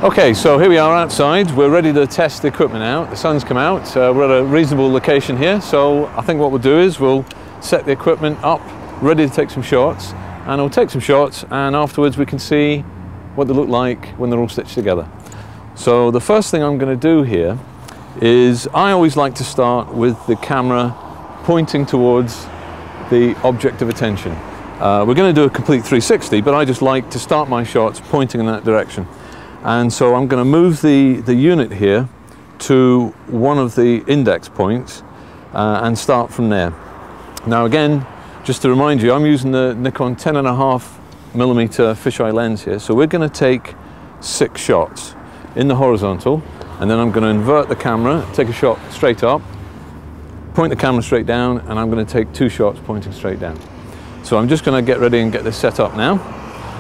Okay, so here we are outside. We're ready to test the equipment out. The sun's come out. We're at a reasonable location here. So I think what we'll do is we'll set the equipment up, ready to take some shots. And we'll take some shots, and afterwards we can see what they look like when they're all stitched together. So the first thing I'm going to do here is I always like to start with the camera pointing towards the object of attention. We're going to do a complete 360, but I just like to start my shots pointing in that direction. And so I'm going to move the unit here to one of the index points and start from there. Now again, just to remind you, I'm using the Nikon 10.5mm fisheye lens here. So we're going to take 6 shots in the horizontal, and then I'm going to invert the camera, take a shot straight up, point the camera straight down, and I'm going to take 2 shots pointing straight down. So I'm just going to get ready and get this set up now.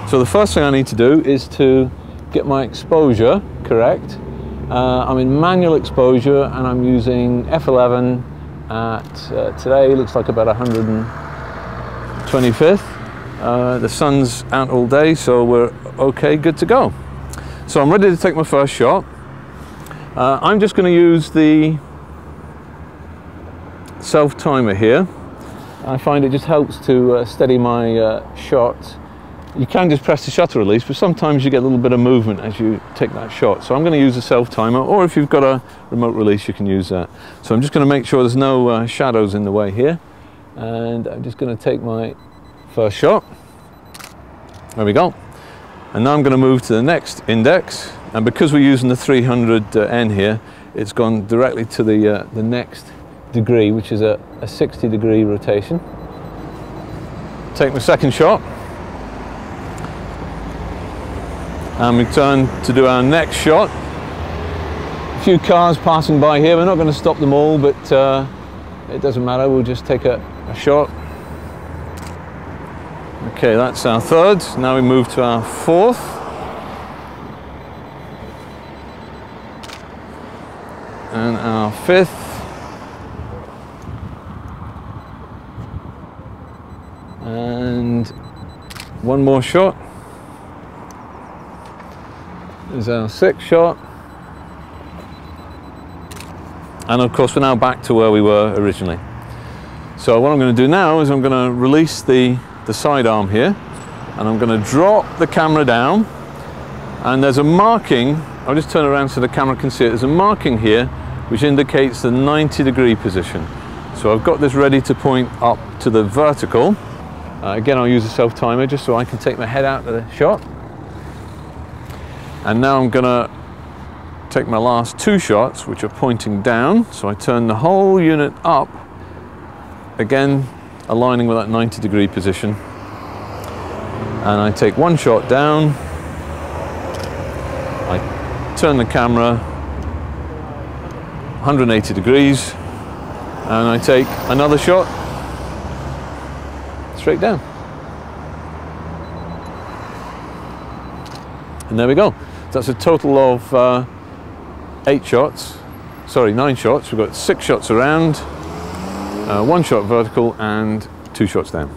So the first thing I need to do is to get my exposure correct. I'm in manual exposure and I'm using f11 at today looks like about 125th. The sun's out all day, so we're okay, good to go. So I'm ready to take my first shot. I'm just going to use the self timer here. I find it just helps to steady my shot. You can just press the shutter release, but sometimes you get a little bit of movement as you take that shot. So I'm going to use a self timer, or if you've got a remote release, you can use that. So I'm just going to make sure there's no shadows in the way here. And I'm just going to take my first shot. There we go. And now I'm going to move to the next index. And because we're using the 300N here, it's gone directly to the next degree, which is a 60-degree rotation. Take my second shot. And we turn to do our next shot. A few cars passing by here. We're not going to stop them all, but it doesn't matter. We'll just take a shot. Okay, that's our third. Now we move to our fourth. And our fifth. And one more shot. There's our sixth shot. And of course we're now back to where we were originally. So what I'm going to do now is I'm going to release the sidearm here, and I'm going to drop the camera down, and there's a marking. I'll just turn around so the camera can see it. There's a marking here which indicates the 90-degree position. So I've got this ready to point up to the vertical. Again, I'll use a self timer just so I can take my head out of the shot. And now I'm going to take my last 2 shots, which are pointing down. So I turn the whole unit up, again aligning with that 90-degree position. And I take 1 shot down. I turn the camera 180 degrees, and I take another shot straight down. And there we go. That's a total of 9 shots. We've got 6 shots around, 1 shot vertical and 2 shots down.